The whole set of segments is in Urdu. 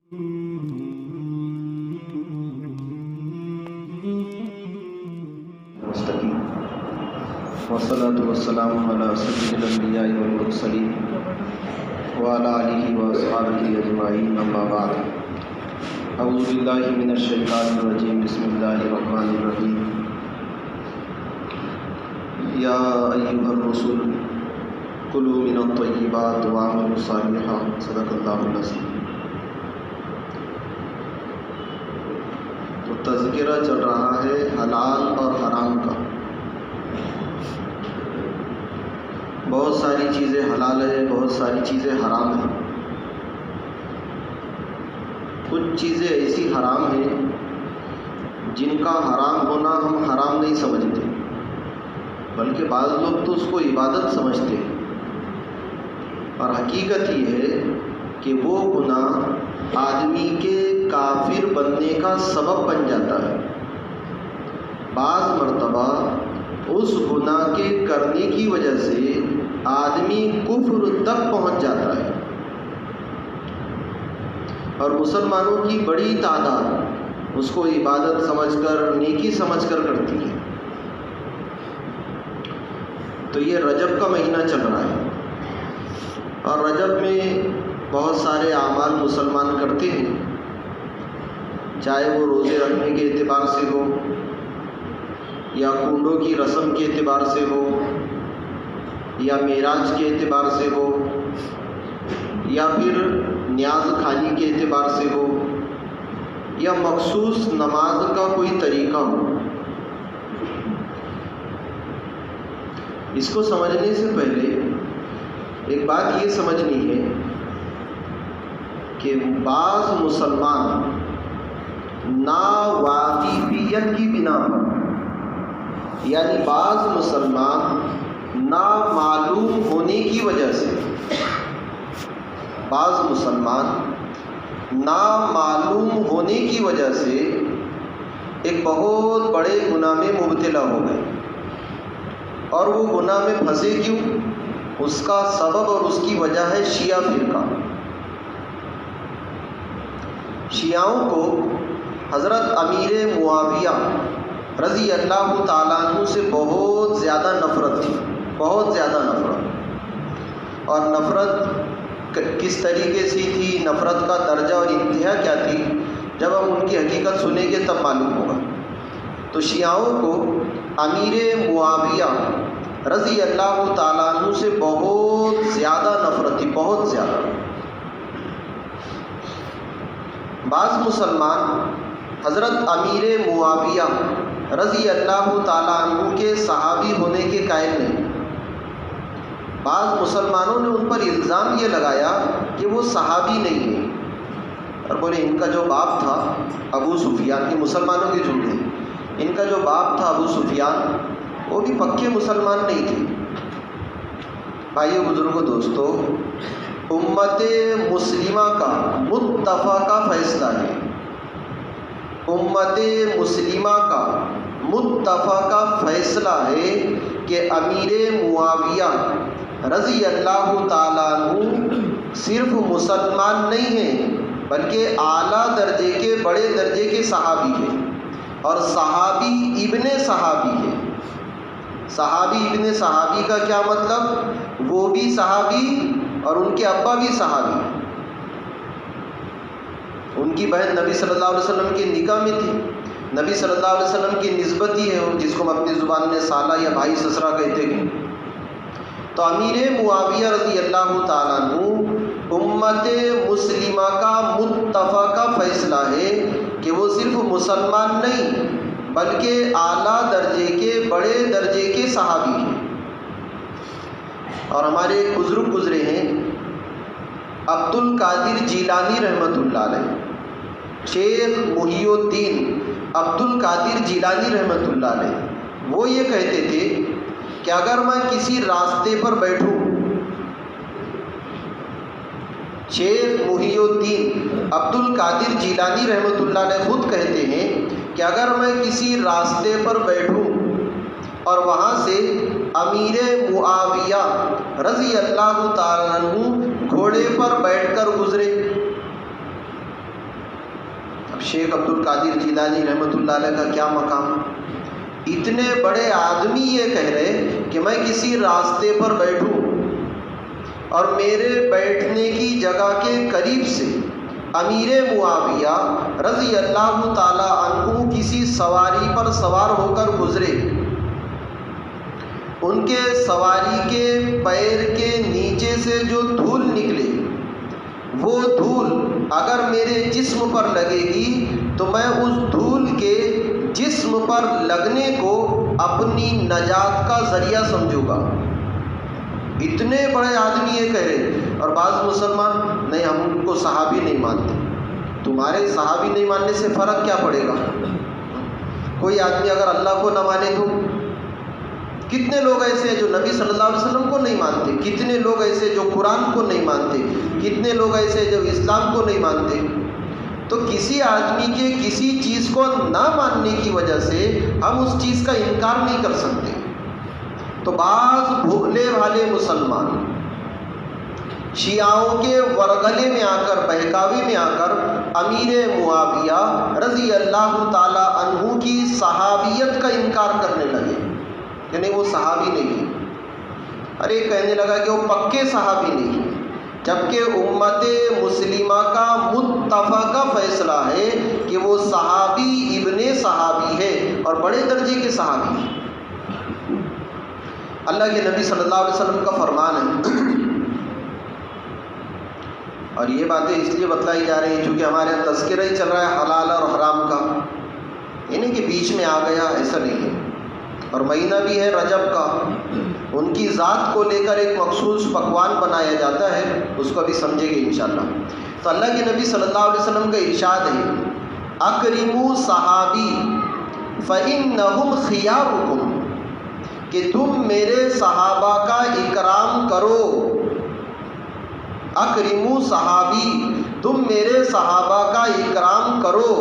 مستقیم والصلاة والسلام على سيد الأنبياء والمرسلين وعلى آله وأصحابه أجمعين أما بعد أعوذ بالله من الشيطان الرجيم بسم الله الرحمن الرحيم يا أيها الرسل كلوا من الطيبات واعملوا صالحا صدق الله العظيم۔ تو تذکرہ چل رہا ہے حلال اور حرام کا۔ بہت ساری چیزیں حلال ہیں، بہت ساری چیزیں حرام ہیں۔ کچھ چیزیں ایسی حرام ہیں جن کا حرام ہونا ہم حرام نہیں سمجھتے، بلکہ بعض لوگ تو اس کو عبادت سمجھتے ہیں، اور حقیقت یہ ہے کہ وہ گناہ آدمی کے کافر بننے کا سبب بن جاتا ہے۔ بعض مرتبہ اس گناہ کے کرنے کی وجہ سے آدمی کفر تک پہنچ جاتا ہے، اور مسلمانوں کی بڑی تعداد اس کو عبادت سمجھ کر، نیکی سمجھ کر کرتی ہے۔ تو یہ رجب کا مہینہ چل رہا ہے، اور رجب میں بہت سارے اعمال مسلمان کرتے ہیں، چاہے وہ روزے رکھنے کے اعتبار سے ہو، یا کنڈوں کی رسم کے اعتبار سے ہو، یا معراج کے اعتبار سے ہو، یا پھر نیاز خانی کے اعتبار سے ہو، یا مخصوص نماز کا کوئی طریقہ ہو۔ اس کو سمجھنے سے پہلے ایک بات یہ سمجھنی ہے کہ بعض مسلمان ناواقفیت کی بنا پر، یعنی بعض مسلمان نامعلوم ہونے کی وجہ سے، بعض مسلمان نامعلوم ہونے کی وجہ سے ایک بہت بڑے گناہ میں مبتلا ہو گئے، اور وہ گناہ میں پھنسے کیوں؟ اس کا سبب اور اس کی وجہ ہے شیعہ فرقہ۔ شیعوں کو حضرت امیر معاویہ رضی اللہ تعالیٰ عنہ سے بہت زیادہ نفرت تھی، بہت زیادہ نفرت۔ اور نفرت کس طریقے سے تھی، نفرت کا درجہ اور انتہا کیا تھی، جب ہم ان کی حقیقت سنیں گے تب معلوم ہوگا۔ تو شیعوں کو امیر معاویہ رضی اللہ تعالیٰ عنہ سے بہت زیادہ نفرت تھی، بہت زیادہ۔ بعض مسلمان حضرت امیر معاویہ رضی اللہ تعالیٰ عنہ کے صحابی ہونے کے قائل نہیں۔ بعض مسلمانوں نے ان پر الزام یہ لگایا کہ وہ صحابی نہیں ہیں، اور بولے ان کا جو باپ تھا ابو سفیان، یہ مسلمانوں کے جملے ہیں، ان کا جو باپ تھا ابو سفیان وہ بھی پکے مسلمان نہیں تھے۔ بھائیو، بزرگوں، دوستو، امت مسلمہ کا متفقہ فیصلہ ہے، امت مسلمہ کا متفقہ فیصلہ ہے کہ امیر معاویہ رضی اللہ تعالیٰ عنہ صرف مسلمان نہیں ہیں، بلکہ اعلیٰ درجے کے، بڑے درجے کے صحابی ہیں، اور صحابی ابن صحابی ہے۔ صحابی ابن صحابی کا کیا مطلب؟ وہ بھی صحابی اور ان کے ابا بھی صحابی۔ ان کی بہن نبی صلی اللہ علیہ وسلم کے نکاح میں تھی، نبی صلی اللہ علیہ وسلم کی نسبت ہی ہے جس کو ہم اپنی زبان میں سالہ یا بھائی سسرا کہتے ہیں۔ تو امیر معاویہ رضی اللہ تعالیٰ عنہ امت مسلمہ کا متفقہ فیصلہ ہے کہ وہ صرف مسلمان نہیں بلکہ اعلیٰ درجے کے، بڑے درجے کے صحابی ہیں۔ اور ہمارے ایک بزرگ گزرے ہیں عبد القادر جیلانی رحمۃ اللہ علیہ، شیخ محی الدین عبد القادر جیلانی رحمۃ اللہ علیہ، وہ یہ کہتے تھے کہ اگر میں کسی راستے پر بیٹھوں، شیخ محی الدین عبد القادر جیلانی رحمۃ اللہ علیہ خود کہتے ہیں کہ اگر میں کسی راستے پر بیٹھوں اور وہاں سے امیر معاویہ رضی اللہ تعالیٰ عنہ گھوڑے پر بیٹھ کر گزرے، اب شیخ عبد القادر جیلانی رحمۃ اللہ علیہ کا کیا مقام، اتنے بڑے آدمی یہ کہہ رہے کہ میں کسی راستے پر بیٹھوں اور میرے بیٹھنے کی جگہ کے قریب سے امیر معاویہ رضی اللہ تعالی عنہ کسی سواری پر سوار ہو کر گزرے، ان کے سواری کے پیر کے نیچے سے جو دھول نکلے وہ دھول اگر میرے جسم پر لگے گی تو میں اس دھول کے جسم پر لگنے کو اپنی نجات کا ذریعہ سمجھوں گا۔ اتنے بڑے آدمی یہ کہہ رہے، اور بعض مسلمان نہیں ہم ان کو صحابی نہیں مانتے۔ تمہارے صحابی نہیں ماننے سے فرق کیا پڑے گا؟ کوئی آدمی اگر اللہ کو نہ مانے تو کتنے لوگ ایسے ہیں جو نبی صلی اللہ علیہ وسلم کو نہیں مانتے، کتنے لوگ ایسے جو قرآن کو نہیں مانتے، کتنے لوگ ایسے جو اسلام کو نہیں مانتے۔ تو کسی آدمی کے کسی چیز کو نہ ماننے کی وجہ سے ہم اس چیز کا انکار نہیں کر سکتے۔ تو بعض بھولے بھالے مسلمان شیعوں کے ورگلے میں آ کر، بہکاوے میں آ کر امیر معاویہ رضی اللہ تعالی عنہ کی صحابیت کا انکار کرنے لگے کہ نہیں وہ صحابی نہیں، ارے کہنے لگا کہ وہ پکے صحابی نہیں، جبکہ امت مسلمہ کا متفقہ فیصلہ ہے کہ وہ صحابی ابن صحابی ہے اور بڑے درجے کے صحابی ہیں۔ اللہ کے نبی صلی اللہ علیہ وسلم کا فرمان ہے، اور یہ باتیں اس لیے بتلائی جا رہی ہیں چونکہ ہمارے یہاں تذکرہ ہی چل رہا ہے حلال اور حرام کا، یہ نہیں کہ بیچ میں آ گیا، ایسا نہیں ہے۔ اور مہینہ بھی ہے رجب کا، ان کی ذات کو لے کر ایک مخصوص پکوان بنایا جاتا ہے، اس کو بھی سمجھیں گے انشاءاللہ۔ تو اللہ کے نبی صلی اللہ علیہ وسلم کا ارشاد ہے، اکرموا صحابی فإنہم خیارکم، کہ تم میرے صحابہ کا اکرام کرو۔ اکرموا صحابی، تم میرے صحابہ کا اکرام کرو،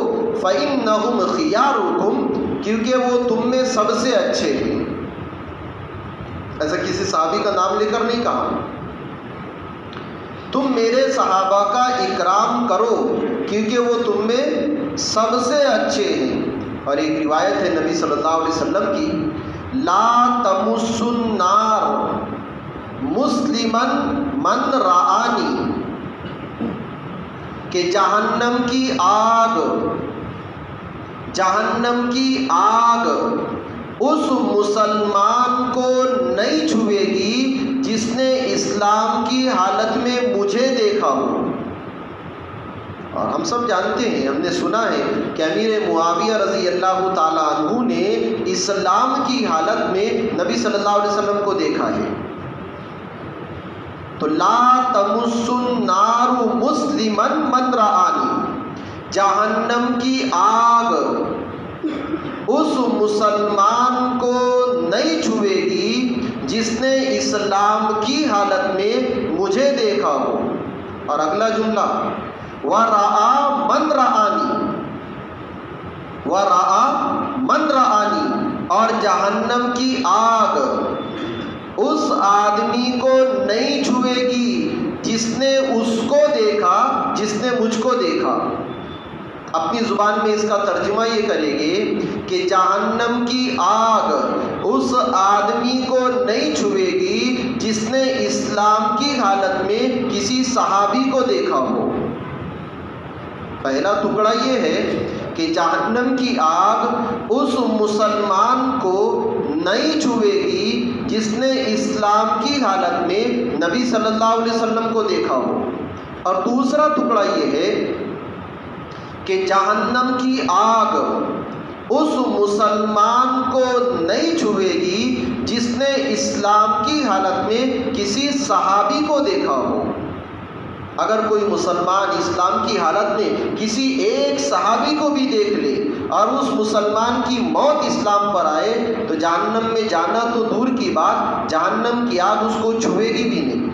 فإنہم خیارکم، کیونکہ وہ تم میں سب سے اچھے ہیں۔ ایسا کسی صحابی کا نام لے کر نہیں کہا، تم میرے صحابہ کا اکرام کرو کیونکہ وہ تم میں سب سے اچھے ہیں۔ اور ایک روایت ہے نبی صلی اللہ علیہ وسلم کی، لا تمس النار مسلمن من رآنی، کہ جہنم کی آگ اس مسلمان کو نہیں چھوئے گی جس نے اسلام کی حالت میں مجھے دیکھا ہو۔ اور ہم سب جانتے ہیں، ہم نے سنا ہے کہ امیر معاویہ رضی اللہ تعالی عنہ نے اسلام کی حالت میں نبی صلی اللہ علیہ وسلم کو دیکھا ہے۔ تو لا تمس النار مسلمن من رآنی، جہنم کی آگ اس مسلمان کو نہیں چھوئے گی جس نے اسلام کی حالت میں مجھے دیکھا ہو۔ اور اگلا جملہ، وَرَآ مَنْ رَآنِي، وَرَآ مَنْ رَآنِي، اور جہنم کی آگ اس آدمی کو نہیں چھوئے گی جس نے اس کو دیکھا، جس نے مجھ کو دیکھا۔ اپنی زبان میں اس کا ترجمہ یہ کریں گے کہ جہنم کی آگ اس آدمی کو نہیں چھوئے گی جس نے اسلام کی حالت میں کسی صحابی کو دیکھا ہو۔ پہلا ٹکڑا یہ ہے کہ جہنم کی آگ اس مسلمان کو نہیں چھوئے گی جس نے اسلام کی حالت میں نبی صلی اللہ علیہ وسلم کو دیکھا ہو۔ اور دوسرا ٹکڑا یہ ہے کہ جہنم کی آگ اس مسلمان کو نہیں چھوئے گی جس نے اسلام کی حالت میں کسی صحابی کو دیکھا ہو۔ اگر کوئی مسلمان اسلام کی حالت میں کسی ایک صحابی کو بھی دیکھ لے اور اس مسلمان کی موت اسلام پر آئے تو جہنم میں جانا تو دور کی بات، جہنم کی آگ اس کو چھوئے گی بھی نہیں۔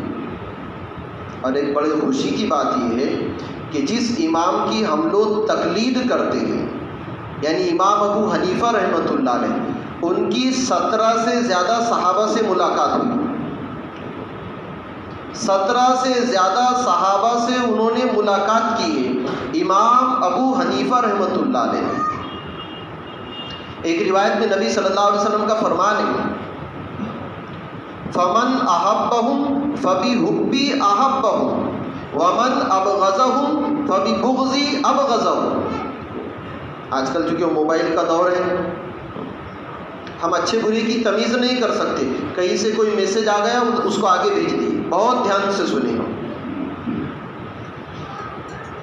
اور ایک بڑی خوشی کی بات یہ ہے کہ جس امام کی ہم لوگ تقلید کرتے ہیں، یعنی امام ابو حنیفہ رحمۃ اللہ علیہ، ان کی 17 سے زیادہ صحابہ سے ملاقات ہوئی۔ 17 سے زیادہ صحابہ سے انہوں نے ملاقات کی ہے، امام ابو حنیفہ رحمۃ اللہ علیہ۔ ایک روایت میں نبی صلی اللہ علیہ وسلم کا فرمان ہے، فمن احبہم فبحبی احبہم ومن ابغضہم فببغضی ابغضہم۔ آج کل چونکہ موبائل کا دور ہے، ہم اچھے برے کی تمیز نہیں کر سکتے، کہیں سے کوئی میسج آ گیا اس کو آگے بھیج دیے۔ بہت دھیان سے سنیں،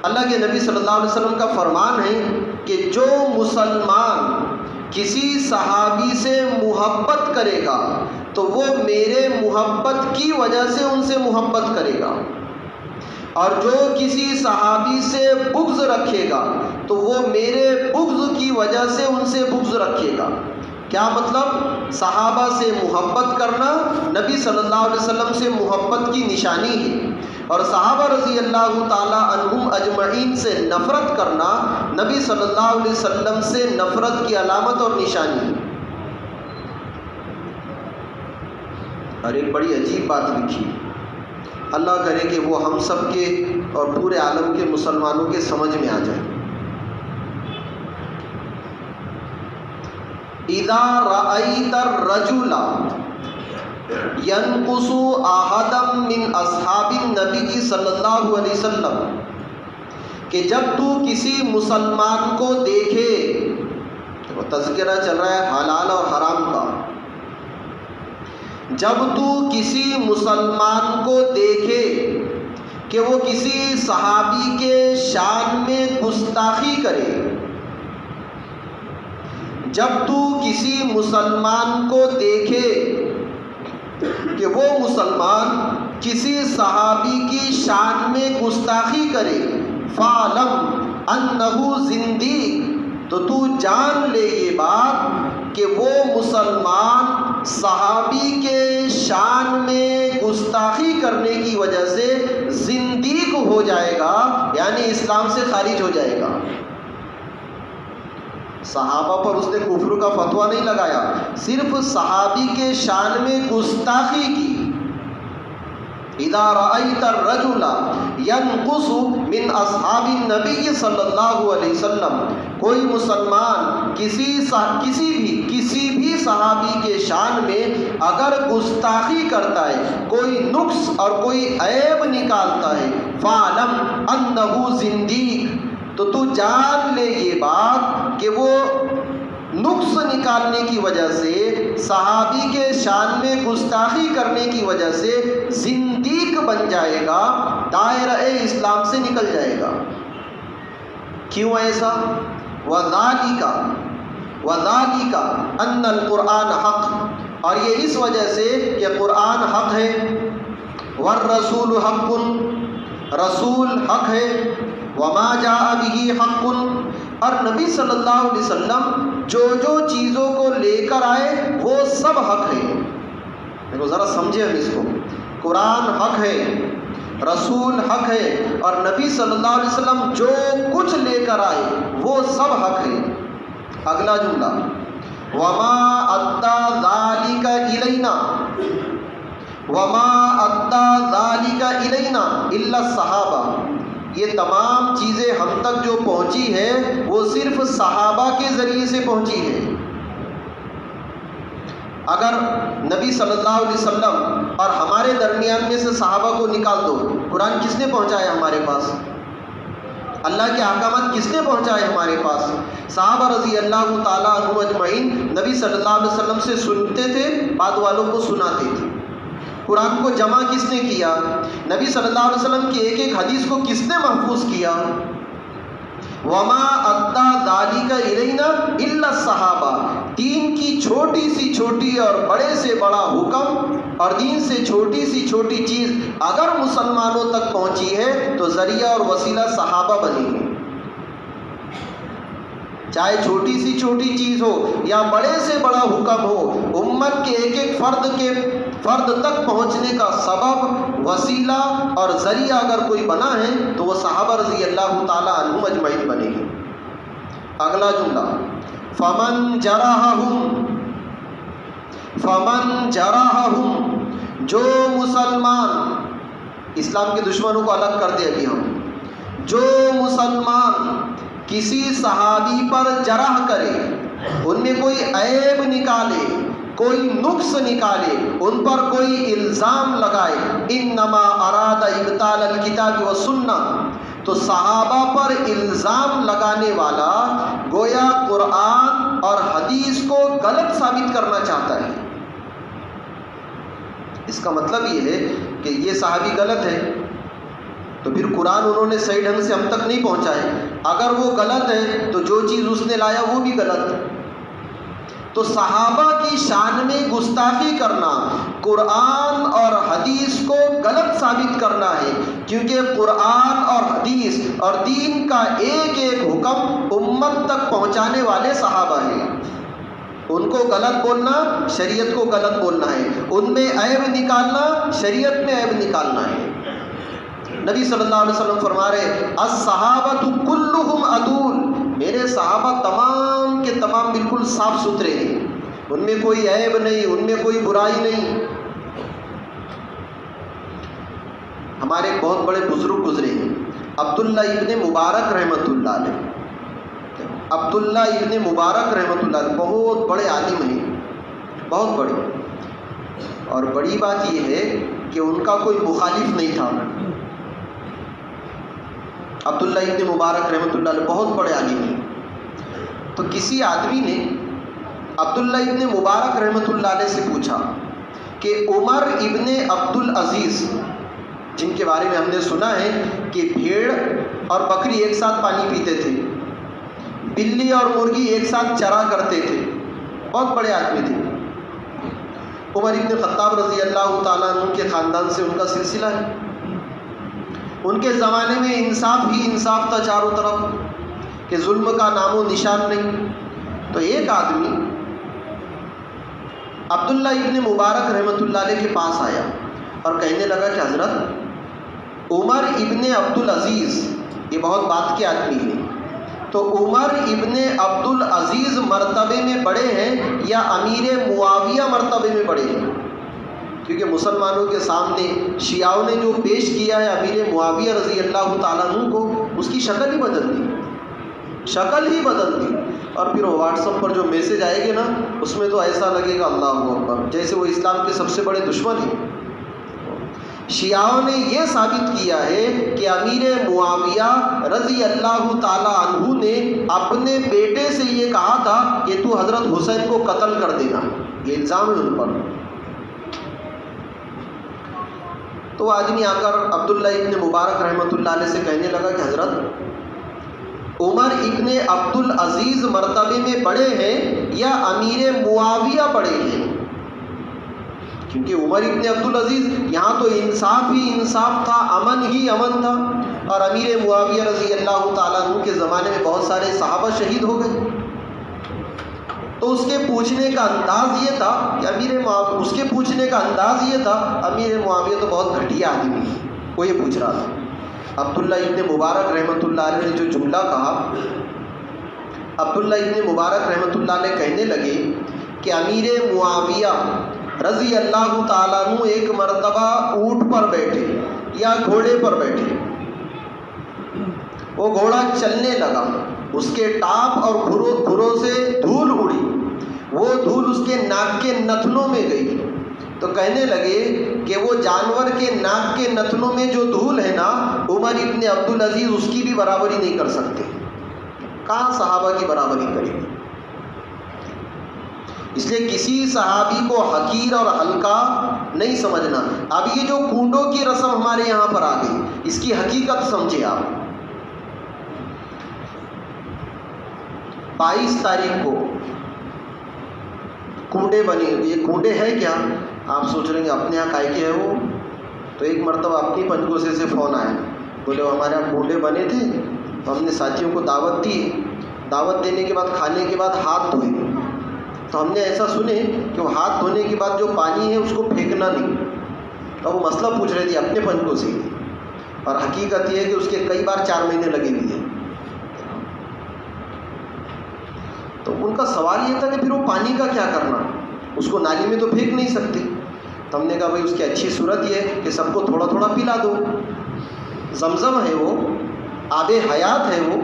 اللہ کے نبی صلی اللہ علیہ وسلم کا فرمان ہے کہ جو مسلمان کسی صحابی سے محبت کرے گا تو وہ میرے محبت کی وجہ سے ان سے محبت کرے گا، اور جو کسی صحابی سے بغض رکھے گا تو وہ میرے بغض کی وجہ سے ان سے بغض رکھے گا۔ کیا مطلب؟ صحابہ سے محبت کرنا نبی صلی اللہ علیہ وسلم سے محبت کی نشانی ہے، اور صحابہ رضی اللہ تعالی عنہم اجمعین سے نفرت کرنا نبی صلی اللہ علیہ وسلم سے نفرت کی علامت اور نشانی ہے۔ اور ایک بڑی عجیب بات لکھی، اللہ کرے کہ وہ ہم سب کے اور پورے عالم کے مسلمانوں کے سمجھ میں آ جائے۔ اذا رأيت الرجل ينقص احدا من اصحاب النبی صلی اللہ علیہ وسلم، کہ جب تو کسی مسلمان کو دیکھے، تذکرہ چل رہا ہے حلال اور حرام کا، جب تو کسی مسلمان کو دیکھے کہ وہ کسی صحابی کے شان میں گستاخی کرے، جب تو کسی مسلمان کو دیکھے کہ وہ مسلمان کسی صحابی کی شان میں گستاخی کرے، فَعْلَمْ أَنَّهُ زِنْدِيقٌ، تو جان لے یہ بات کہ وہ مسلمان صحابی کے شان میں گستاخی کرنے کی وجہ سے زندیق ہو جائے گا، یعنی اسلام سے خارج ہو جائے گا۔ صحابہ پر اس نے کفر کا فتویٰ نہیں لگایا، صرف صحابی کے شان میں گستاخی کی۔ اذا رأيت الرجل ينقص من اصحاب النبی صلی اللہ علیہ وسلم، کوئی مسلمان کسی بھی صحابی کے شان میں اگر گستاخی کرتا ہے، کوئی نقص اور کوئی عیب نکالتا ہے، فَعْلَمْ أَنَّهُ زِنْدِيقٌ، تو جان لے یہ بات کہ وہ نقص نکالنے کی وجہ سے، صحابی کے شان میں گستاخی کرنے کی وجہ سے زندیق بن جائے گا، دائرہ اسلام سے نکل جائے گا۔ کیوں ایسا؟ وَذَلِكَ أَنَّ الْقُرْآنَ حق، اور یہ اس وجہ سے کہ قرآن حق ہے، وَالرَّسُولُ حق، رسول حق ہے، وَمَا جَاءَ بِهِ حق، اور نبی صلی اللہ علیہ وسلم جو چیزوں کو لے کر آئے وہ سب حق ہے۔ دیکھو ذرا سمجھے ہم اس کو، قرآن حق ہے، رسول حق ہے، اور نبی صلی اللہ علیہ وسلم جو کچھ لے کر آئے وہ سب حق ہے۔ اگلا جملہ، وَمَا أَدَّى ذَلِكَ إِلَيْنَا إِلَّا الصَّحَابَةُ، یہ تمام چیزیں ہم تک جو پہنچی ہے وہ صرف صحابہ کے ذریعے سے پہنچی ہے۔ اگر نبی صلی اللہ علیہ وسلم اور ہمارے درمیان میں سے صحابہ کو نکال دو، قرآن کس نے پہنچایا ہمارے پاس؟ اللہ کے احکامات کس نے پہنچائے ہمارے پاس؟ صحابہ رضی اللہ تعالیٰ عنہم اجمعین نبی صلی اللہ علیہ وسلم سے سنتے تھے، بعد والوں کو سناتے تھے۔ قرآن کو جمع کس نے کیا؟ نبی صلی اللہ علیہ وسلم کی ایک ایک حدیث کو کس نے محفوظ کیا؟ وَمَا أَدَّى ذَلِكَ إِلَيْنَا إِلَّا الصَّحَابَةُ، دین کی چھوٹی سی چھوٹی اور بڑے سے بڑا حکم اور دین سے چھوٹی سی چھوٹی چیز اگر مسلمانوں تک پہنچی ہے تو ذریعہ اور وسیلہ صحابہ بنی ہے۔ چاہے چھوٹی سی چھوٹی چیز ہو یا بڑے سے بڑا حکم ہو، امت کے ایک ایک فرد تک پہنچنے کا سبب، وسیلہ اور ذریعہ اگر کوئی بنا ہے تو وہ صحابہ رضی اللہ تعالی عنہم اجمعین بنے ہیں۔ اگلا جملہ، فمن جرحہم، جو مسلمان اسلام کے دشمنوں کو الگ کر دے ابھی ہم. جو مسلمان کسی صحابی پر جرح کرے، ان میں کوئی عیب نکالے، کوئی نقص نکالے، ان پر کوئی الزام لگائے، انما اراد ابطال الکتاب والسنہ، تو صحابہ پر الزام لگانے والا گویا قرآن اور حدیث کو غلط ثابت کرنا چاہتا ہے. اس کا مطلب یہ ہے کہ یہ صحابی غلط ہے تو پھر قرآن انہوں نے صحیح ڈھنگ سے ہم تک نہیں پہنچائے. اگر وہ غلط ہے تو جو چیز اس نے لایا وہ بھی غلط ہے. تو صحابہ کی شان میں گستاخی کرنا قرآن اور حدیث کو غلط ثابت کرنا ہے، کیونکہ قرآن اور حدیث اور دین کا ایک ایک حکم امت تک پہنچانے والے صحابہ ہیں. ان کو غلط بولنا شریعت کو غلط بولنا ہے، ان میں عیب نکالنا شریعت میں عیب نکالنا ہے. نبی صلی اللہ علیہ وسلم فرما رہے الصحابۃ کلہم عدول، میرے صحابہ تمام کے تمام بالکل صاف ستھرے ہیں، ان میں کوئی عیب نہیں، ان میں کوئی برائی نہیں. ہمارے ایک بہت بڑے بزرگ گزرے ہیں، عبداللہ ابن مبارک رحمۃ اللہ علیہ. عبداللہ ابن مبارک رحمۃ اللہ علیہ بہت بڑے عالم ہیں، بہت بڑے. اور بڑی بات یہ ہے کہ ان کا کوئی مخالف نہیں تھا. عبداللہ ابن مبارک رحمۃ اللہ علیہ بہت بڑے عالم ہیں. تو کسی آدمی نے عبداللہ ابن مبارک رحمۃ اللہ علیہ سے پوچھا کہ عمر ابن عبد العزیز، جن کے بارے میں ہم نے سنا ہے کہ بھیڑ اور بکری ایک ساتھ پانی پیتے تھے، بلی اور مرغی ایک ساتھ چرا کرتے تھے، بہت بڑے آدمی تھے. عمر ابن خطاب رضی اللہ تعالیٰ عنہ کے خاندان سے ان کا سلسلہ ہے. ان کے زمانے میں انصاف ہی انصاف تھا چاروں طرف، کہ ظلم کا نام و نشان نہیں. تو ایک آدمی عبداللہ ابن مبارک رحمۃ اللہ علیہ کے پاس آیا اور کہنے لگا کہ حضرت عمر ابن عبد العزیز یہ بہت بات کے آدمی ہیں، تو عمر ابن عبد العزیز مرتبے میں بڑے ہیں یا امیر معاویہ مرتبے میں بڑے ہیں؟ کیونکہ مسلمانوں کے سامنے شیعوں نے جو پیش کیا ہے امیر معاویہ رضی اللہ تعالیٰ عنہ کو، اس کی شکل ہی بدل دی، شکل ہی بدل دی. اور پھر واٹس ایپ پر جو میسج آئے گے نا، اس میں تو ایسا لگے گا اللہ اکبر جیسے وہ اسلام کے سب سے بڑے دشمن ہیں. شیعوں نے یہ ثابت کیا ہے کہ امیر معاویہ رضی اللہ تعالیٰ عنہ نے اپنے بیٹے سے یہ کہا تھا کہ تو حضرت حسین کو قتل کر دینا، یہ الزام ہے ان پر. تو وہ آدمی آ کر عبداللہ ابن مبارک رحمۃ اللہ علیہ سے کہنے لگا کہ حضرت عمر ابن عبد العزیز مرتبے میں بڑے ہیں یا امیر معاویہ بڑے ہیں؟ کیونکہ عمر ابن عبد العزیز یہاں تو انصاف ہی انصاف تھا، امن ہی امن تھا، اور امیر معاویہ رضی اللہ تعالیٰ عنہ کے زمانے میں بہت سارے صحابہ شہید ہو گئے. تو اس کے پوچھنے کا انداز یہ تھا کہ امیر معاویہ تو بہت گھٹیا آدمی ہے، وہ یہ پوچھ رہا تھا. عبداللہ ابن مبارک رحمۃ اللہ علیہ نے جو جملہ کہا، عبداللہ ابن مبارک رحمۃ اللہ علیہ کہنے لگے کہ امیر معاویہ رضی اللہ تعالیٰ عنہ ایک مرتبہ اونٹ پر بیٹھے یا گھوڑے پر بیٹھے، وہ گھوڑا چلنے لگا، اس کے ٹاپ اور کھروں سے دھول اڑی، وہ دھول اس کے ناک کے نتنوں میں گئی. تو کہنے لگے کہ وہ جانور کے ناک کے نتنوں میں جو دھول ہے نا، عمر ابن عبد العزیز اس کی بھی برابری نہیں کر سکتے. کہاں صحابہ کی برابری کریں گے؟ اس لیے کسی صحابی کو حقیر اور ہلکا نہیں سمجھنا. اب یہ جو کنڈوں کی رسم ہمارے یہاں پر آ گئی، اس کی حقیقت سمجھے آپ. 22 تاریخ کو کنڈے بنے. یہ کنڈے ہے کیا؟ آپ سوچ رہے ہیں اپنے یہاں کائے کے ہے وہ؟ تو ایک مرتبہ اپنی پنجگوشے سے فون آیا، بولے وہ ہمارے یہاں کنڈے بنے تھے، تو ہم نے ساتھیوں کو دعوت دی، دعوت دینے کے بعد کھانے کے بعد ہاتھ دھوئے، تو ہم نے ایسا سنے کہ وہ ہاتھ دھونے کے بعد جو پانی ہے اس کو پھینکنا نہیں. تو وہ مسئلہ پوچھ رہے تھے اپنے پنجگوشے سے، اور حقیقت یہ ہے کہ اس کے کئی بار 4 مہینے لگے ہوئے ہیں. تو ان کا سوال یہ تھا کہ پھر وہ پانی کا کیا کرنا، اس کو نالی میں تو پھینک نہیں سکتے. تو ہم نے کہا بھائی اس کی اچھی صورت یہ ہے کہ سب کو تھوڑا تھوڑا پلا دو. زمزم ہے وہ، آب حیات ہے وہ،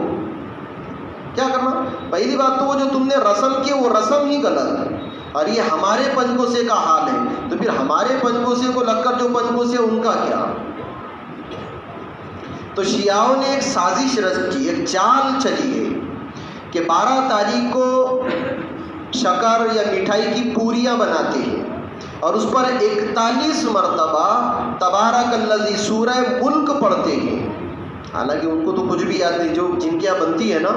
کیا کرنا؟ پہلی بات تو وہ جو تم نے رسم کی وہ رسم ہی غلط ہے، اور یہ ہمارے پنجگوسے کا حال ہے، تو پھر ہمارے پنجگوسے کو لگ کر جو پنجگوسے ان کا کیا؟ تو شیعوں نے ایک سازش رچی، ایک چال چلی ہے کہ 12 تاریخ کو شکر یا مٹھائی کی پوریاں بناتے ہیں اور اس پر 41 مرتبہ تبارک الذی سورہ ملک پڑھتے ہیں۔ حالانکہ ان کو تو کچھ بھی یاد نہیں، جو جن کے یہاں بنتی ہے نا،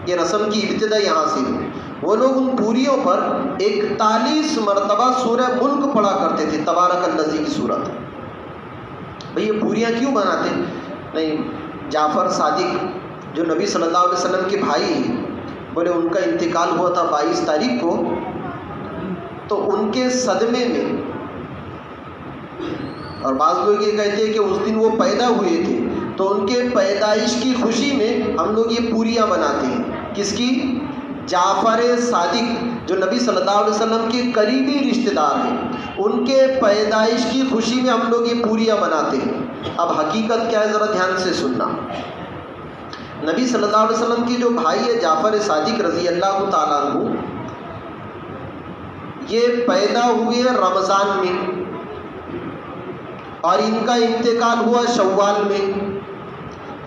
یہ رسم کی ابتدا یہاں سے ہے، وہ لوگ ان پوریوں پر 41 مرتبہ سورہ ملک پڑھا کرتے تھے، تبارک الذی کی صورت۔ بھئی یہ پوریاں کیوں بناتے؟ نہیں، جعفر صادق جو نبی صلی اللہ علیہ وسلم کے بھائی ہیں، بولے ان کا انتقال ہوا تھا 22 تاریخ کو، تو ان کے صدمے میں، اور بعض لوگ یہ کہتے ہیں کہ اس دن وہ پیدا ہوئے تھے، تو ان کے پیدائش کی خوشی میں ہم لوگ یہ پوریاں بناتے ہیں۔ کس کی؟ جعفر صادق جو نبی صلی اللہ علیہ وسلم کے قریبی رشتہ دار ہیں، ان کے پیدائش کی خوشی میں ہم لوگ یہ پوریاں بناتے ہیں۔ اب حقیقت کیا ہے ذرا دھیان سے سننا۔ نبی صلی اللہ علیہ وسلم کے جو بھائی ہے جعفر صادق رضی اللہ تعالیٰ عنہ، یہ پیدا ہوئے رمضان میں اور ان کا انتقال ہوا شوال میں،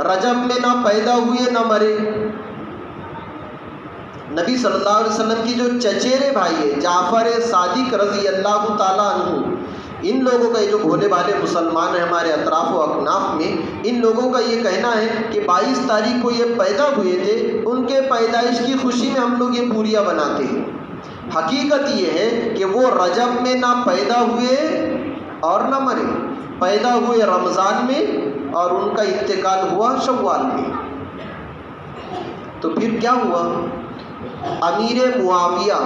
رجب میں نہ پیدا ہوئے نہ مرے۔ نبی صلی اللہ علیہ وسلم کی جو چچیرے بھائی ہے جعفر صادق رضی اللہ تعالیٰ عنہ، ان لوگوں کا، یہ جو بھولے بھالے مسلمان ہیں ہمارے اطراف و اکناف میں، ان لوگوں کا یہ کہنا ہے کہ 22 تاریخ کو یہ پیدا ہوئے تھے، ان کے پیدائش کی خوشی میں ہم لوگ یہ پوریاں بناتے ہیں۔ حقیقت یہ ہے کہ وہ رجب میں نہ پیدا ہوئے اور نہ مرے، پیدا ہوئے رمضان میں اور ان کا انتقال ہوا شوال میں۔ تو پھر کیا ہوا؟ امیر معاویہ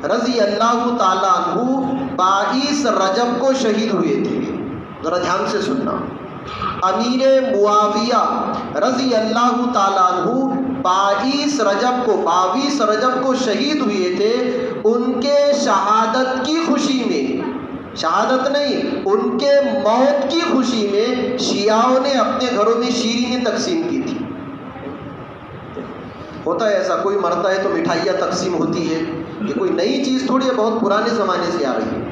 رضی اللہ تعالیٰ عنہ 22 رجب کو شہید ہوئے تھے۔ ذرا دھیان سے سننا، امیر معاویہ رضی اللہ تعالیٰ عنہ 22 رجب کو شہید ہوئے تھے۔ ان کے شہادت کی خوشی میں، شہادت نہیں، ان کے موت کی خوشی میں شیعوں نے اپنے گھروں میں شیرینی تقسیم کی تھی۔ ہوتا ہے ایسا، کوئی مرتا ہے تو مٹھائیاں تقسیم ہوتی ہے، یہ کوئی نئی چیز تھوڑی ہے، بہت پرانے زمانے سے آ رہی ہے۔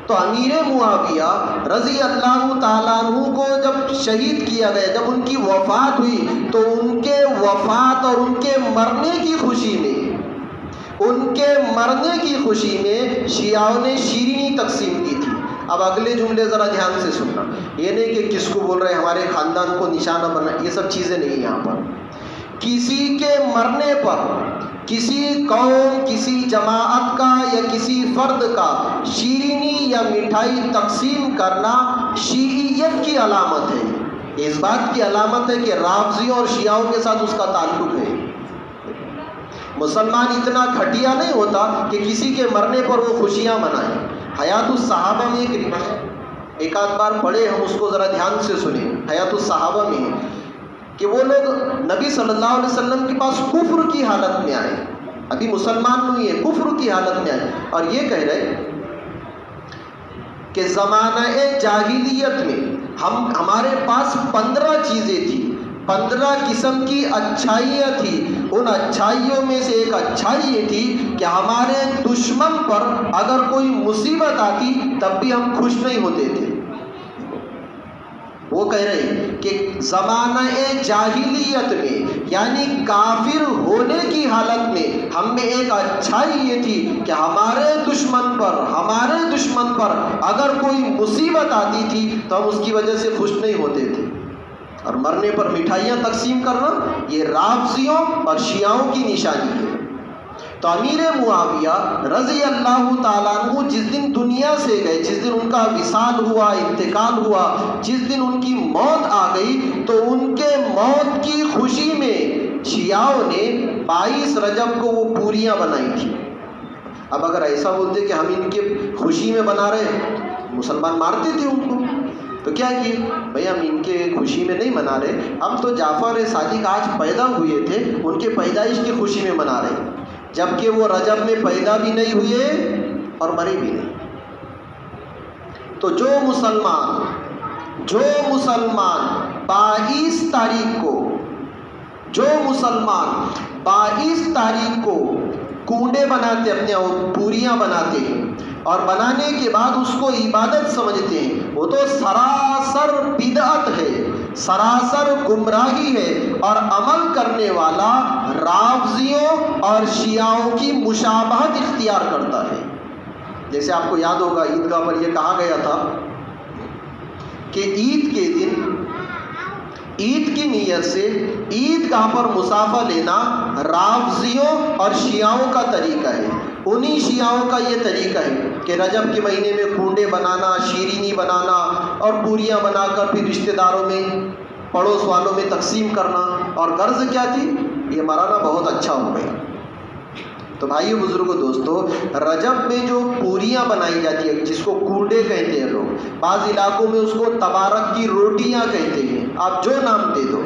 تو امیر معاویہ رضی اللہ تعالیٰ عنہ کو جب شہید کیا گیا، جب ان کی وفات ہوئی، تو ان کے وفات اور ان کے مرنے کی خوشی میں، ان کے مرنے کی خوشی میں شیعوں نے شیرینی تقسیم کی تھی۔ اب اگلے جملے ذرا دھیان سے سننا، یہ نہیں کہ کس کو بول رہے ہیں ہمارے خاندان کو نشانہ بنا، یہ سب چیزیں نہیں یہاں پر۔ کسی کے مرنے پر کسی قوم، کسی جماعت کا یا کسی فرد کا شیرینی یا مٹھائی تقسیم کرنا شیعیت کی علامت ہے، اس بات کی علامت ہے کہ رافضیوں اور شیعوں کے ساتھ اس کا تعلق ہے۔ مسلمان اتنا گھٹیا نہیں ہوتا کہ کسی کے مرنے پر وہ خوشیاں منائیں۔ حیات الصحابہ میں ایک آدھ بار پڑھے ہم، اس کو ذرا دھیان سے سنیں۔ حیات الصحابہ میں کہ وہ لوگ نبی صلی اللہ علیہ وسلم کے پاس کفر کی حالت میں آئے، ابھی مسلمان نہیں ہے، کفر کی حالت میں آئے، اور یہ کہہ رہے کہ زمانہ جاہلیت میں ہمارے پاس 15 چیزیں تھیں، 15 قسم کی اچھائیاں تھیں۔ ان اچھائیوں میں سے ایک اچھائی یہ تھی کہ ہمارے دشمن پر اگر کوئی مصیبت آتی تب بھی ہم خوش نہیں ہوتے تھے۔ وہ کہہ رہے کہ زمانہ جاہلیت میں، یعنی کافر ہونے کی حالت میں، ہم میں ایک اچھائی یہ تھی کہ ہمارے دشمن پر اگر کوئی مصیبت آتی تھی تو ہم اس کی وجہ سے خوش نہیں ہوتے تھے۔ اور مرنے پر مٹھائیاں تقسیم کرنا یہ رافضیوں اور شیعوں کی نشانی ہے۔ تو امیر معاویہ رضی اللہ تعالیٰ عنہ جس دن دنیا سے گئے، جس دن ان کا وصال ہوا، انتقال ہوا، جس دن ان کی موت آ گئی، تو ان کے موت کی خوشی میں شیعوں نے 22 رجب کو وہ پوریاں بنائی تھی۔ اب اگر ایسا بولتے کہ ہم ان کے خوشی میں بنا رہے، مسلمان مارتے تھے ان کو، تو کیا کیے بھئی، ہم ان کے خوشی میں نہیں منا رہے، ہم تو جعفر صادق آج پیدا ہوئے تھے، ان کے پیدائش کی خوشی میں منا رہے، جبکہ وہ رجب میں پیدا بھی نہیں ہوئے اور مرے بھی نہیں۔ تو جو مسلمان جو مسلمان 22 تاریخ کو کنڈے بناتے، اپنے پوریاں بناتے ہیں اور بنانے کے بعد اس کو عبادت سمجھتے ہیں، وہ تو سراسر بدعت ہے، سراسر گمراہی ہے، اور عمل کرنے والا رافضیوں اور شیعوں کی مشابہت اختیار کرتا ہے۔ جیسے آپ کو یاد ہوگا عیدگاہ پر یہ کہا گیا تھا کہ عید کے دن عید کی نیت سے عیدگاہ پر مسافہ لینا رافضیوں اور شیعوں کا طریقہ ہے۔ انہی شیعوں کا یہ طریقہ ہے کہ رجب کے مہینے میں کنڈے بنانا، شیرینی بنانا اور پوریاں بنا کر پھر رشتہ داروں میں، پڑوس والوں میں تقسیم کرنا، اور غرض کیا تھی؟ یہ مرانا بہت اچھا ہو گیا۔ تو بھائیو، بزرگوں، دوستو، رجب میں جو پوریاں بنائی جاتی ہے جس کو کنڈے کہتے ہیں لوگ، بعض علاقوں میں اس کو تبارک کی روٹیاں کہتے ہیں، آپ جو نام دے دو،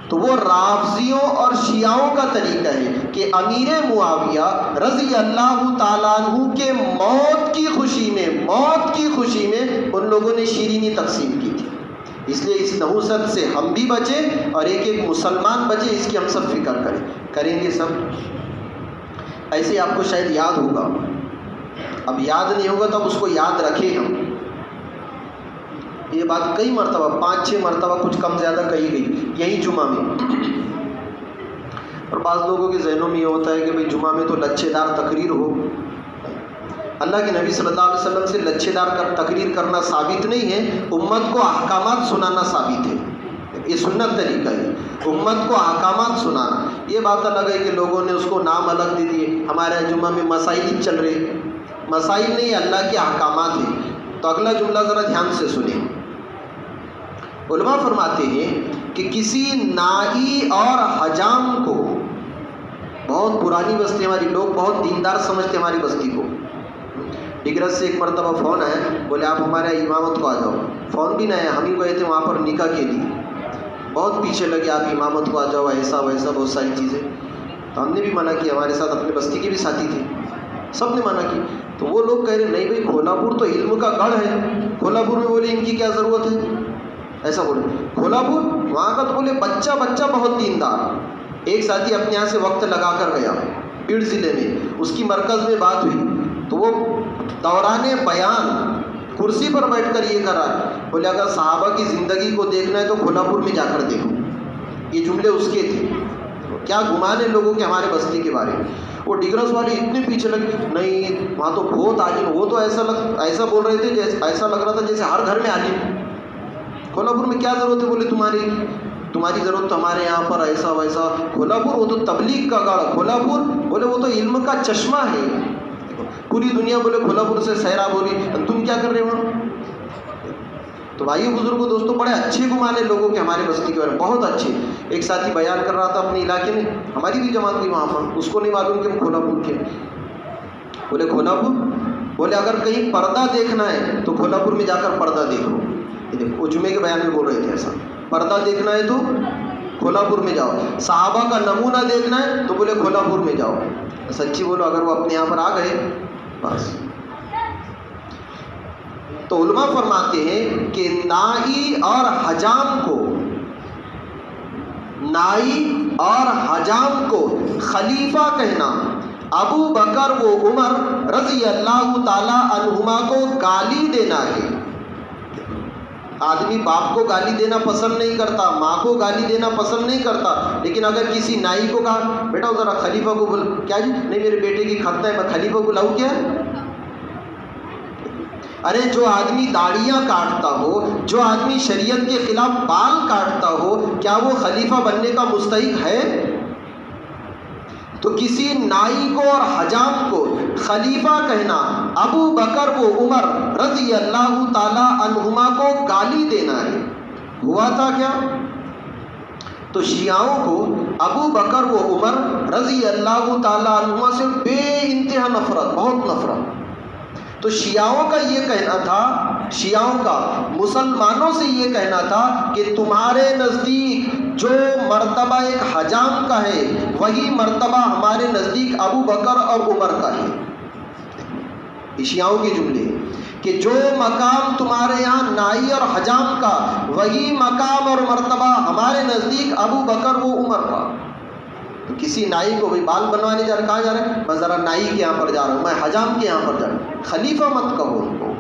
تو وہ رافضیوں اور شیعوں کا طریقہ ہے کہ امیر معاویہ رضی اللہ تعالیٰ عنہ کے موت کی خوشی میں ان لوگوں نے شیرینی تقسیم کی تھی۔ اس لیے اس نحوست سے ہم بھی بچیں اور ایک ایک مسلمان بچے، اس کی ہم سب فکر کریں گے سب۔ ایسے آپ کو شاید یاد ہوگا، اب یاد نہیں ہوگا تو اب اس کو یاد رکھیں ہم۔ یہ بات کئی مرتبہ، 5-6 مرتبہ کچھ کم زیادہ کہی گئی یہی جمعہ میں، اور بعض لوگوں کے ذہنوں میں یہ ہوتا ہے کہ بھئی جمعہ میں تو لچھے دار تقریر ہو۔ اللہ کے نبی صلی اللہ علیہ وسلم سے لچھے دار تقریر کرنا ثابت نہیں ہے، امت کو احکامات سنانا ثابت ہے۔ یہ سنت طریقہ ہے، امت کو احکامات سنانا۔ یہ بات الگ ہے کہ لوگوں نے اس کو نام الگ دے دیے، ہمارے جمعہ میں مسائل چل رہے، مسائل نہیں، اللہ کے احکامات ہیں۔ تو اگلا جملہ ذرا دھیان سے سنیں۔ علماء فرماتے ہیں کہ کسی نائی اور حجام کو، بہت پرانی بستی ہماری، لوگ بہت دیندار سمجھتے ہماری بستی کو، ڈگرس سے ایک مرتبہ فون آیا، بولے آپ ہمارے امامت کو آ جاؤ۔ فون بھی نہ آیا، ہم ہی گئے تھے وہاں پر نکاح کے لیے، بہت پیچھے لگے آپ امامت کو آ جاؤ، ایسا ویسا بہت ساری چیزیں۔ تو ہم نے بھی منع کیا، ہمارے ساتھ اپنے بستی کے بھی ساتھی تھے، سب نے منع کی۔ تو وہ لوگ کہہ رہے نہیں بھائی، کھولاپور تو علم کا گڑھ ہے، کھولاپور میں بولے ان کی کیا ضرورت ہے، ایسا بولے کھولاپور وہاں کا، تو بولے بچہ بہت دیندار۔ ایک ساتھی اپنے یہاں سے وقت لگا کر گیا پیڑ ضلع میں، اس کی مرکز میں بات ہوئی، تو وہ دوران بیان کرسی پر بیٹھ کر یہ کرا، بولے اگر صحابہ کی زندگی کو دیکھنا ہے تو کھولاپور میں جا کر دیکھو۔ یہ جملے اس کے تھے۔ کیا گمان ہے لوگوں کے ہمارے بستی کے بارے میں۔ وہ ڈگرس والے اتنے پیچھے لگے، نہیں وہاں تو بہت عالم، وہ تو ایسا بول رہے تھے جیسے، ایسا لگ رہا تھا جیسے ہر گھر میں عالم۔ کھولاپور میں کیا ضرورت ہے، بولے تمہاری ضرورت تو ہمارے یہاں پر ایسا ویسا۔ کھولاپور وہ تو تبلیغ کا گڑھ، کھولاپور بولے وہ تو علم کا چشمہ ہے، پوری دنیا بولے کھولاپور سے سیراب ہو رہی، تم کیا کر رہے ہو وہاں۔ تو بھائیو، بزرگوں، دوستوں، بڑے اچھے گمانے لوگوں کے ہمارے بستی کے بارے میں، بہت اچھے۔ ایک ساتھی بیان کر رہا تھا اپنے علاقے میں، ہماری بھی جماعت تھی وہاں پر، اس کو نہیں معلوم کہ ہم کھولاپور کے، بولے کھولاپور، بولے اگر کہیں پردہ دیکھنا ہے تو کھولاپور میں جا کر پردہ دیکھو۔ وہ جمعے کے بیان میں بول رہے تھے ایسا، پردہ دیکھنا ہے تو کھولاپور میں جاؤ، صحابہ کا نمونہ دیکھنا ہے تو بولے کھولاپور میں جاؤ۔ سچی بولو، اگر وہ اپنے یہاں پر آ گئے بس۔ تو علماء فرماتے ہیں کہ نائی اور حجام کو خلیفہ کہنا ابو بکر و عمر رضی اللہ تعالی عنہما کو گالی دینا ہے۔ آدمی باپ کو گالی دینا پسند نہیں کرتا، ماں کو گالی دینا پسند نہیں کرتا، لیکن اگر کسی نائی کو کہا بیٹا ذرا خلیفہ کو بول، کیا جی نہیں میرے بیٹے کی ختنہ ہے، میں خلیفہ کو لاؤں کیا؟ ارے جو آدمی داڑیاں کاٹتا ہو، جو آدمی شریعت کے خلاف بال کاٹتا ہو، کیا وہ خلیفہ بننے کا مستحق ہے؟ تو کسی نائی کو اور حجام کو خلیفہ کہنا ابو بکر و عمر رضی اللہ تعالی عنہما کو گالی دینا ہے۔ ہوا تھا کیا؟ تو شیعوں کو ابو بکر و عمر رضی اللہ تعالی عنہما سے بے انتہا نفرت، بہت نفرت۔ تو شیعوں کا یہ کہنا تھا، شیعوں کا مسلمانوں سے یہ کہنا تھا کہ تمہارے نزدیک جو مرتبہ ایک حجام کا ہے وہی مرتبہ ہمارے نزدیک ابو بکر اور عمر کا ہے۔ شیعوں کے جملے کہ کہ جو مقام تمہارے یہاں نائی اور حجام کا، وہی مقام اور مرتبہ ہمارے نزدیک ابو بکر و عمر کا۔ تو کسی نائی کو بھائی بال بنوانے جا رہے، کہاں جا رہے ہیں؟ میں ذرا نائی کے یہاں پر جا رہا ہوں، میں حجام کے یہاں پر جا رہا ہوں۔ خلیفہ مت کہو ان کو،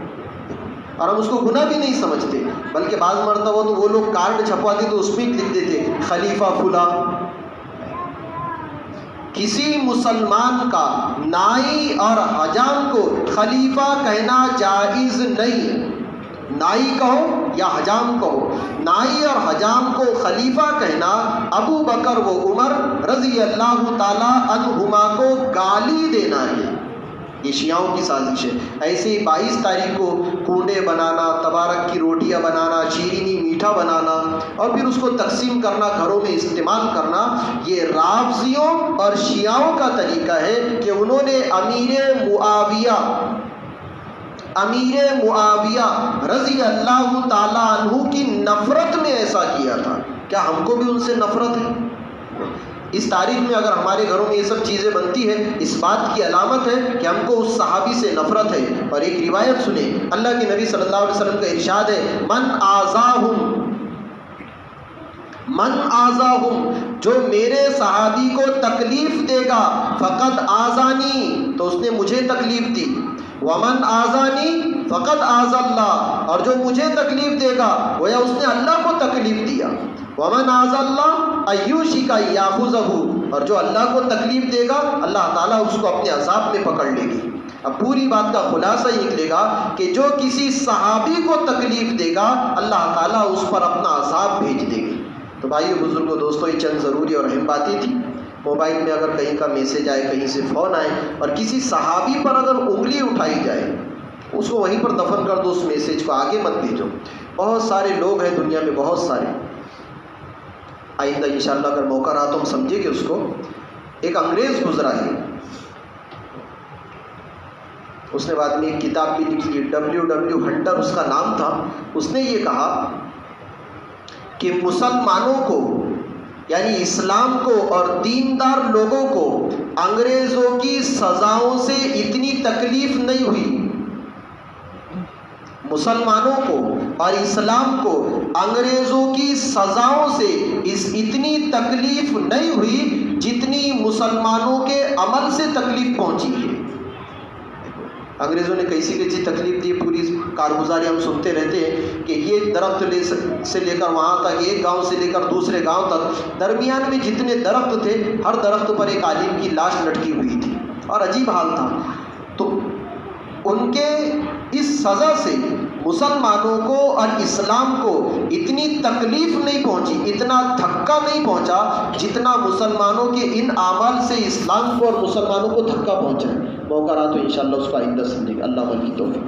اور ہم اس کو گناہ بھی نہیں سمجھتے، بلکہ بعض مرتبہ تو وہ لوگ کارڈ چھپواتے تو اس میں لکھ دیتے خلیفہ فلاں۔ کسی مسلمان کا نائی اور حجام کو خلیفہ کہنا جائز نہیں ہے۔ نائی کہو یا حجام کہو، نائی اور حجام کو خلیفہ کہنا ابو بکر و عمر رضی اللہ تعالی عنہما کو گالی دینا ہے۔ یہ شیعوں کی سازش ہے۔ ایسے ہی 22 تاریخ کو کنڈے بنانا، تبارک کی روٹیاں بنانا، شیرینی میٹھا بنانا اور پھر اس کو تقسیم کرنا، گھروں میں استعمال کرنا، یہ رافضیوں اور شیعوں کا طریقہ ہے کہ انہوں نے امیر معاویہ رضی اللہ تعالیٰ عنہ کی نفرت میں ایسا کیا تھا۔ کیا ہم کو بھی ان سے نفرت ہے؟ اس تاریخ میں اگر ہمارے گھروں میں یہ سب چیزیں بنتی ہے، اس بات کی علامت ہے کہ ہم کو اس صحابی سے نفرت ہے۔ اور ایک روایت سنیں، اللہ کے نبی صلی اللہ علیہ وسلم کا ارشاد ہے، من آذاہم، جو میرے صحابی کو تکلیف دے گا، فقد آذانی، تو اس نے مجھے تکلیف دی، ومن آذانی فقد آذى اللہ، اور جو مجھے تکلیف دے گا گویا اس نے اللہ کو تکلیف دیا، ومن آذى اللہ ایوشک یاخذہ، اور جو اللہ کو تکلیف دے گا اللہ تعالیٰ اس کو اپنے عذاب میں پکڑ لے گی۔ اب پوری بات کا خلاصہ یہ نکلے گا کہ جو کسی صحابی کو تکلیف دے گا اللہ تعالیٰ اس پر اپنا عذاب بھیج دے گی۔ تو بھائیو بزرگوں دوستو، یہ چند ضروری اور اہم باتیں تھیں۔ موبائل میں اگر کہیں کا میسج آئے، کہیں سے فون آئے اور کسی صحابی پر اگر انگلی اٹھائی جائے، اس کو وہیں پر دفن کر دو، اس میسج کو آگے مت بھیجو۔ بہت سارے لوگ ہیں دنیا میں، بہت سارے۔ آئندہ انشاءاللہ اگر موقع رہا تو ہم سمجھیں کہ اس کو ایک انگریز گزرا ہے، اس نے بعد میں ایک کتاب بھی لکھی ہے، W ہنٹر اس کا نام تھا۔ اس نے یہ کہا کہ مسلمانوں کو، یعنی اسلام کو اور دیندار لوگوں کو انگریزوں کی سزاؤں سے اتنی تکلیف نہیں ہوئی، مسلمانوں کو اور اسلام کو انگریزوں کی سزاؤں سے اتنی تکلیف نہیں ہوئی جتنی مسلمانوں کے عمل سے تکلیف پہنچی ہے۔ انگریزوں نے کیسی کیسی تکلیف دی، پوری کارگزاری ہم سنتے رہتے ہیں کہ یہ درخت سے لے کر وہاں تک، ایک گاؤں سے لے کر دوسرے گاؤں تک، درمیان میں جتنے درخت تھے ہر درخت پر ایک عالم کی لاش لٹکی ہوئی تھی، اور عجیب حال تھا۔ تو ان کے اس سزا سے مسلمانوں کو اور اسلام کو اتنی تکلیف نہیں پہنچی، اتنا دھکا نہیں پہنچا جتنا مسلمانوں کے ان اعمال سے اسلام کو اور مسلمانوں کو دھکا پہنچا۔ موقع رہا تو انشاءاللہ اس کو آئندہ سمجھیں گے۔ اللہ کی توفیق۔